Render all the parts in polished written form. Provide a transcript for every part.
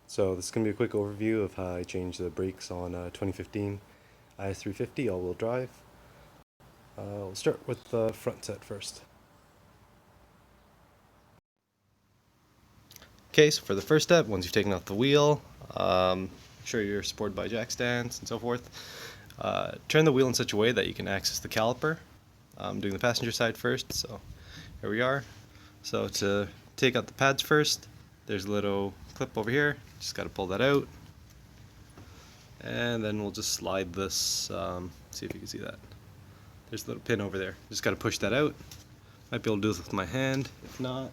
So this is going to be a quick overview of how I changed the brakes on 2015 IS350 all-wheel drive. We'll start with the front set first. Okay, so for the first step, once you've taken off the wheel, make sure you're supported by jack stands and so forth. Turn the wheel in such a way that you can access the caliper. I'm doing the passenger side first, so here we are. So to take out the pads first, there's a little clip over here, just got to pull that out. And then we'll just slide this, see if you can see that. There's a little pin over there, just got to push that out. Might be able to do this with my hand, if not,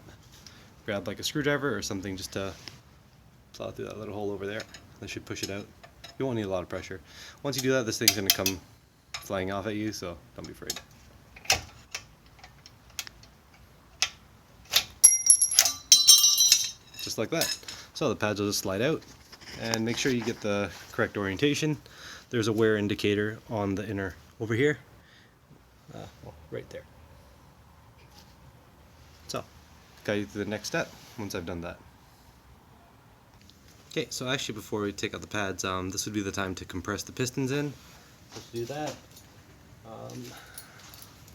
grab like a screwdriver or something just to plow through that little hole over there. That should push it out. You won't need a lot of pressure. Once you do that, this thing's going to come flying off at you, so don't be afraid. Just like that. So the pads will just slide out, and make sure you get the correct orientation. There's a wear indicator on the inner over here, well, right there. So, guide you through the next step once I've done that. Okay, so actually before we take out the pads, this would be the time to compress the pistons in. Let's do that.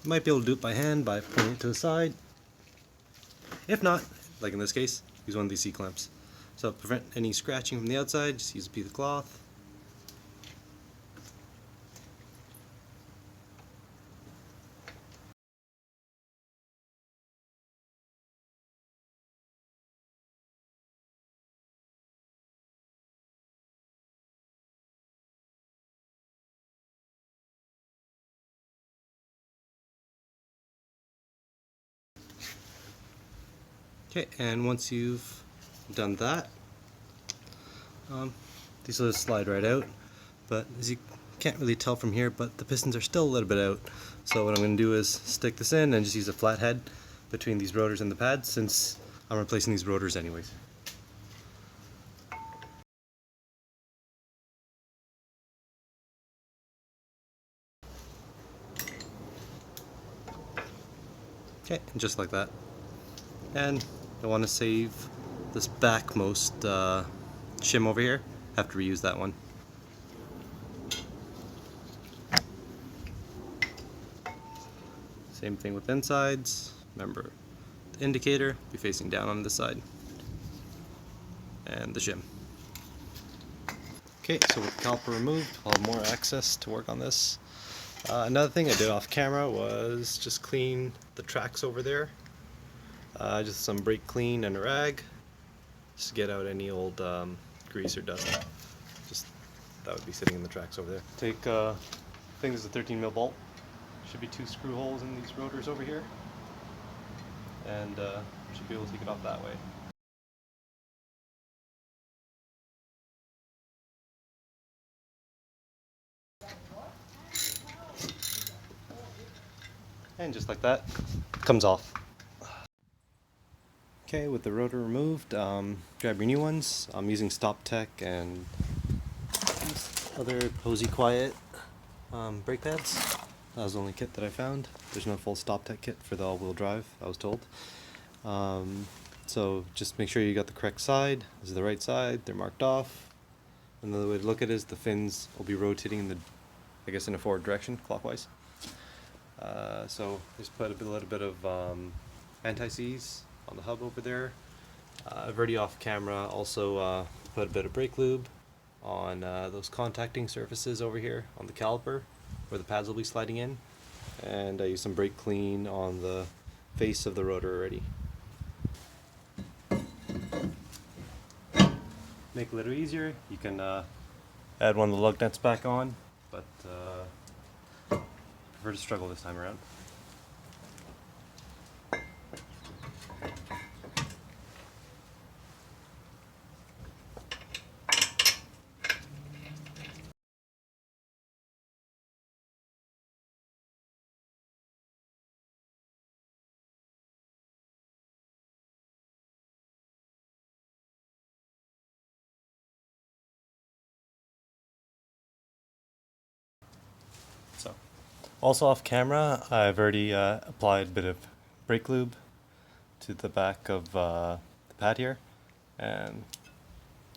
You might be able to do it by hand by pulling it to the side. If not, like in this case, use one of these C-clamps. So to prevent any scratching from the outside, just use a piece of cloth. Okay, and once you've done that, these will just slide right out. But as you can't really tell from here, but the pistons are still a little bit out. So what I'm going to do is stick this in and just use a flat head between these rotors and the pads, since I'm replacing these rotors anyways. Okay, and just like that. And I want to save this backmost shim over here. Have to reuse that one. Same thing with insides. Remember, the indicator be facing down on this side, and the shim. Okay, so with the caliper removed, I'll have more access to work on this. Another thing I did off camera was just clean the tracks over there. Just some brake clean and a rag, just to get out any old grease or dust. Just that would be sitting in the tracks over there. Take, I think this is a 13mm bolt. Should be 2 screw holes in these rotors over here, and should be able to take it off that way. And just like that, it comes off. Okay, with the rotor removed, grab your new ones. I'm using Stop Tech and other Cozy Quiet brake pads. That was the only kit that I found. There's no full Stop Tech kit for the all-wheel drive, I was told. So just make sure you got the correct side. This is the right side, they're marked off. Another way to look at it is the fins will be rotating in the, I guess, in a forward direction, clockwise. So just put a little bit of anti-seize on the hub over there. I've already off camera also put a bit of brake lube on those contacting surfaces over here on the caliper where the pads will be sliding in, and I use some brake clean on the face of the rotor already. Make it a little easier, you can add one of the lug nuts back on, but prefer to struggle this time around. So, also off camera, I've already applied a bit of brake lube to the back of the pad here, and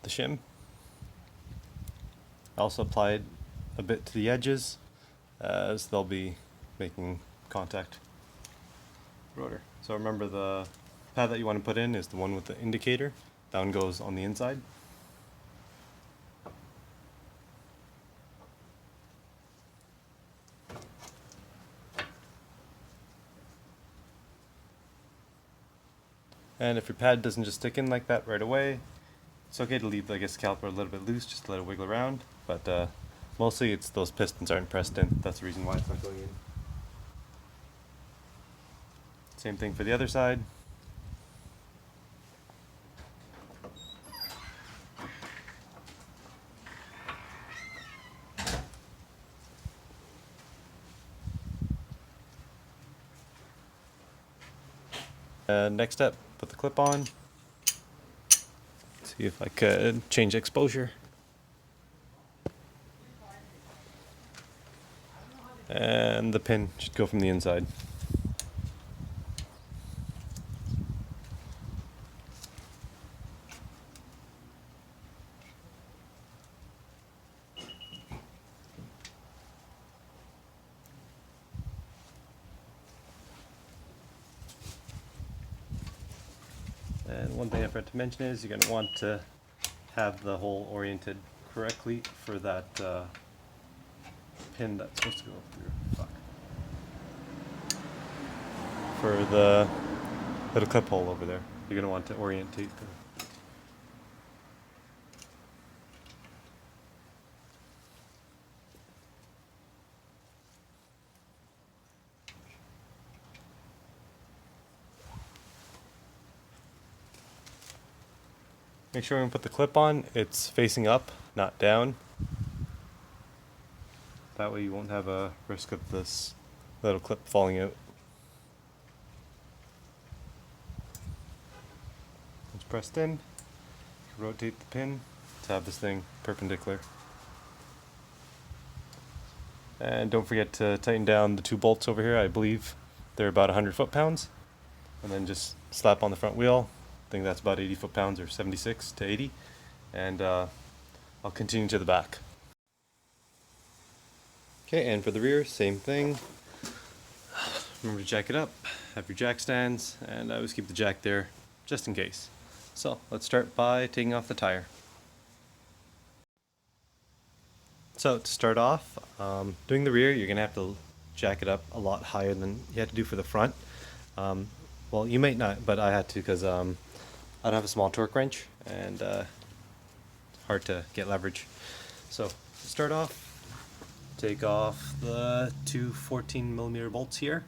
the shim. I also applied a bit to the edges as they'll be making contact rotor. So remember, the pad that you want to put in is the one with the indicator. That one goes on the inside. And if your pad doesn't just stick in like that right away, it's okay to leave, I guess, the caliper a little bit loose, just to let it wiggle around. But mostly it's those pistons aren't pressed in. That's the reason why it's not going in. Same thing for the other side. Next step, put the clip on. See if I could change exposure. And the pin should go from the inside. And one thing I forgot to mention is you're going to want to have the hole oriented correctly for that pin that's supposed to go through. Fuck. For the little clip hole over there, you're going to want to orientate the. Make sure when you put the clip on, it's facing up, not down. That way you won't have a risk of this little clip falling out. Once pressed in, rotate the pin to have this thing perpendicular. And don't forget to tighten down the two bolts over here. I believe they're about 100 foot-pounds. And then just slap on the front wheel. I think that's about 80 foot-pounds, or 76 to 80. And I'll continue to the back. Okay, and for the rear, same thing. Remember to jack it up, have your jack stands, and I always keep the jack there just in case. So let's start by taking off the tire. So to start off, doing the rear, you're going to have to jack it up a lot higher than you had to do for the front. Well, you might not, but I had to because I don't have a small torque wrench, and it's hard to get leverage. So to start off, take off the two 14mm bolts here,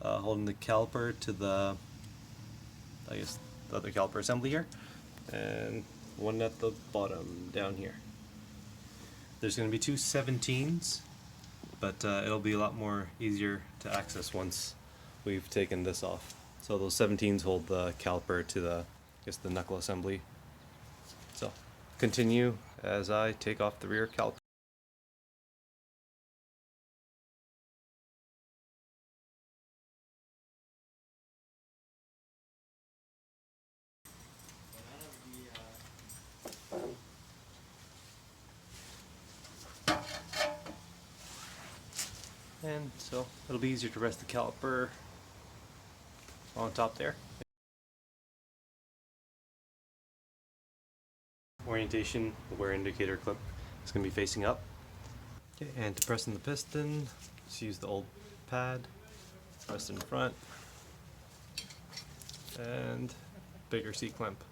holding the caliper to the, I guess, the other caliper assembly here, and one at the bottom down here. There's going to be two 17s, but it'll be a lot more easier to access once we've taken this off. So those 17s hold the caliper to the, I guess, the knuckle assembly. So continue as I take off the rear caliper. And so it'll be easier to rest the caliper on top there. Orientation, the wear indicator clip is going to be facing up. Okay, and to press in the piston, just use the old pad, press in front, and bigger C-clamp.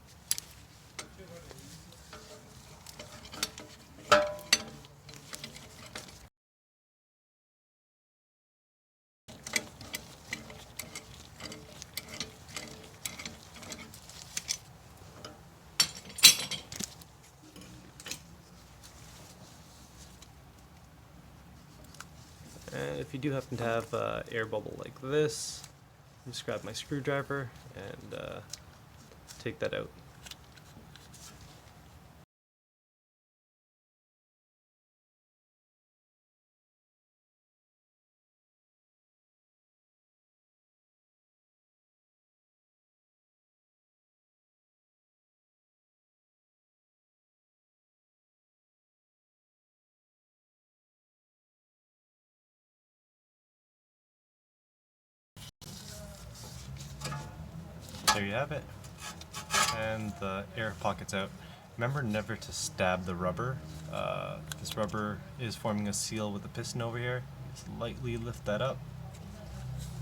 And if you do happen to have air bubble like this, just grab my screwdriver and take that out. There you have it. And the air pocket's out. Remember never to stab the rubber. This rubber is forming a seal with the piston over here. Just lightly lift that up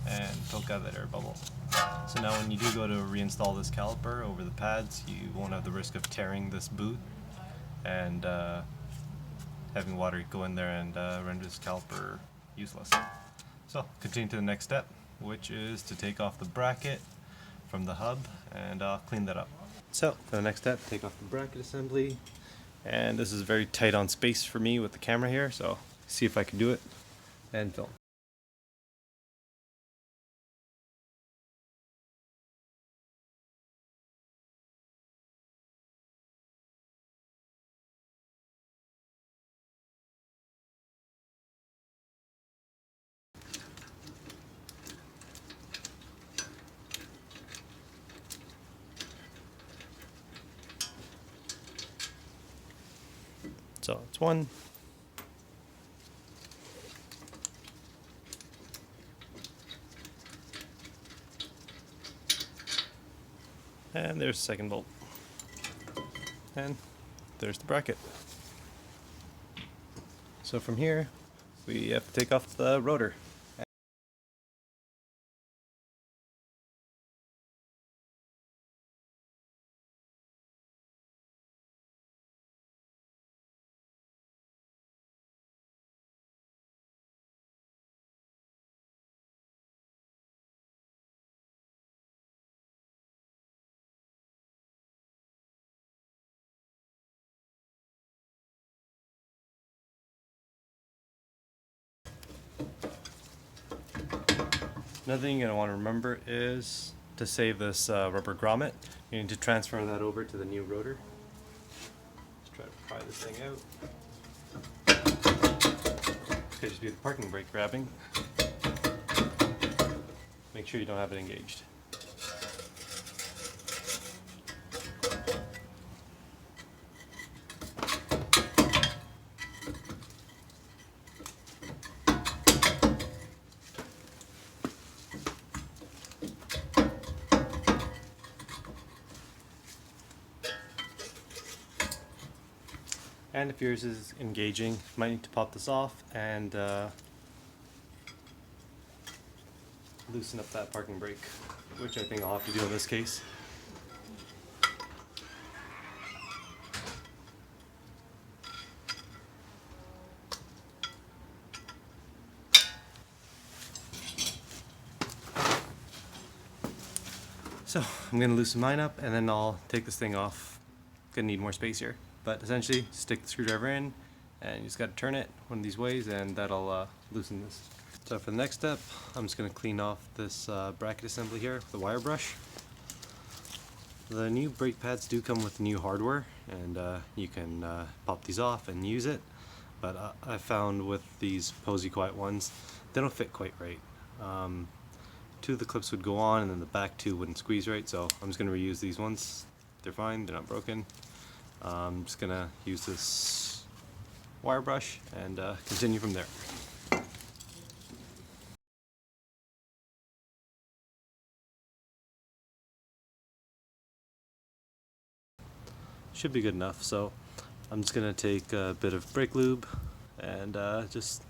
and poke out that air bubble. So now when you do go to reinstall this caliper over the pads, you won't have the risk of tearing this boot and having water go in there and render this caliper useless. So continue to the next step, which is to take off the bracket from the hub and clean that up. So for the next step, take off the bracket assembly, and this is very tight on space for me with the camera here, so see if I can do it and film. So it's one. And there's the second bolt. And there's the bracket. So from here, we have to take off the rotor. Another thing you're going to want to remember is to save this rubber grommet. You need to transfer that over to the new rotor. Let's try to pry this thing out. Could just be the parking brake grabbing. Make sure you don't have it engaged. And if yours is engaging, you might need to pop this off and loosen up that parking brake, which I think I'll have to do in this case. So I'm going to loosen mine up and then I'll take this thing off. Gonna need more space here. But essentially, stick the screwdriver in, and you just got to turn it one of these ways, and that'll loosen this. So for the next step, I'm just going to clean off this bracket assembly here with a wire brush. The new brake pads do come with new hardware, and you can pop these off and use it. But I found with these Posy Quiet ones, they don't fit quite right. Two of the clips would go on, and then the back two wouldn't squeeze right, so I'm just going to reuse these ones. They're fine, they're not broken. I'm just gonna use this wire brush and continue from there. Should be good enough, so I'm just gonna take a bit of brake lube and just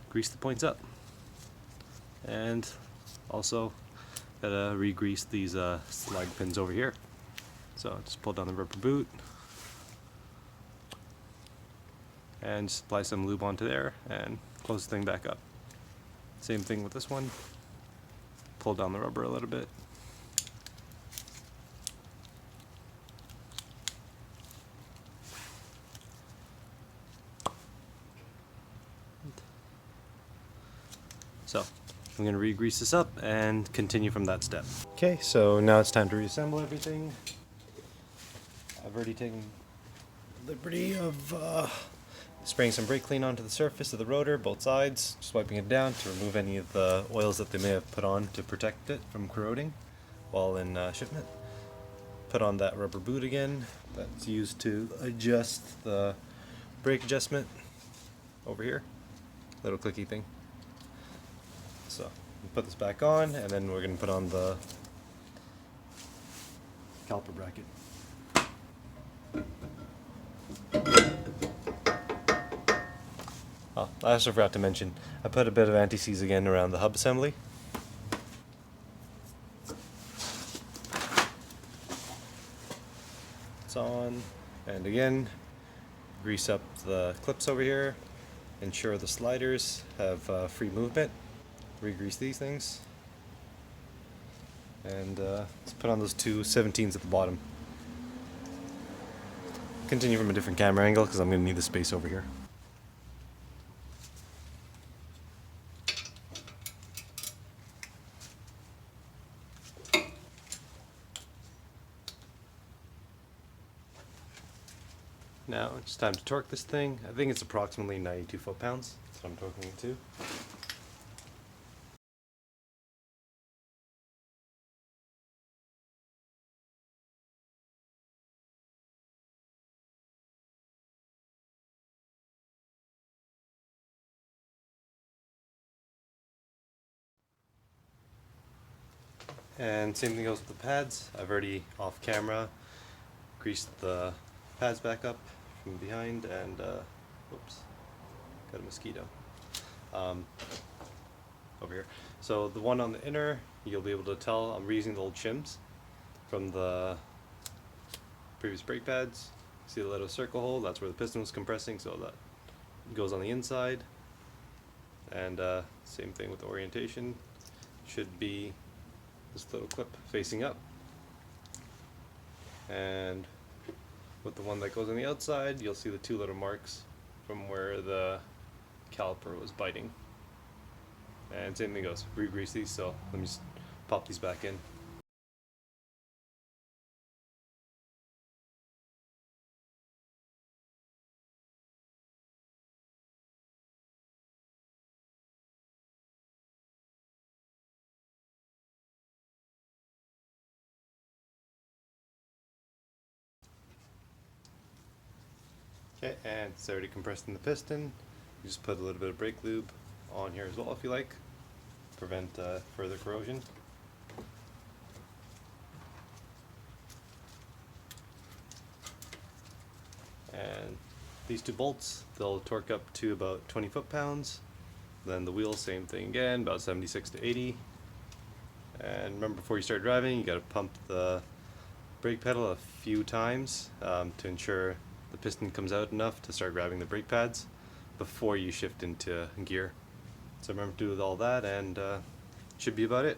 grease the points up. And also gotta re-grease these slide pins over here. So just pull down the rubber boot and just apply some lube onto there and close the thing back up. Same thing with this one. Pull down the rubber a little bit. So I'm going to re-grease this up and continue from that step. Okay, so now it's time to reassemble everything. I've already taken the liberty of spraying some brake clean onto the surface of the rotor, both sides, just wiping it down to remove any of the oils that they may have put on to protect it from corroding while in shipment. Put on that rubber boot again. That's used to adjust the brake adjustment over here. Little clicky thing. So put this back on, and then we're going to put on the caliper bracket. Oh, I also forgot to mention, I put a bit of anti-seize again around the hub assembly. It's on, and again, grease up the clips over here, ensure the sliders have free movement, re-grease these things, and let's put on those two 17s at the bottom. Continue from a different camera angle because I'm going to need the space over here. Now it's time to torque this thing. I think it's approximately 92 foot-pounds. That's what I'm torquing it to. And same thing goes with the pads. I've already off camera greased the pads back up from behind, and whoops, got a mosquito over here. So the one on the inner, you'll be able to tell I'm reusing the old shims from the previous brake pads. See the little circle hole? That's where the piston was compressing, so that goes on the inside. And same thing with the orientation. Should be this little clip facing up. And with the one that goes on the outside, you'll see the two little marks from where the caliper was biting. And same thing goes, re-grease these, so let me just pop these back in. Okay, and it's already compressed in the piston. You just put a little bit of brake lube on here as well if you like, prevent further corrosion. And these two bolts, they'll torque up to about 20 foot-pounds. Then the wheels, same thing again, about 76 to 80. And remember, before you start driving, you got to pump the brake pedal a few times to ensure the piston comes out enough to start grabbing the brake pads before you shift into gear. So remember to do all that, and should be about it.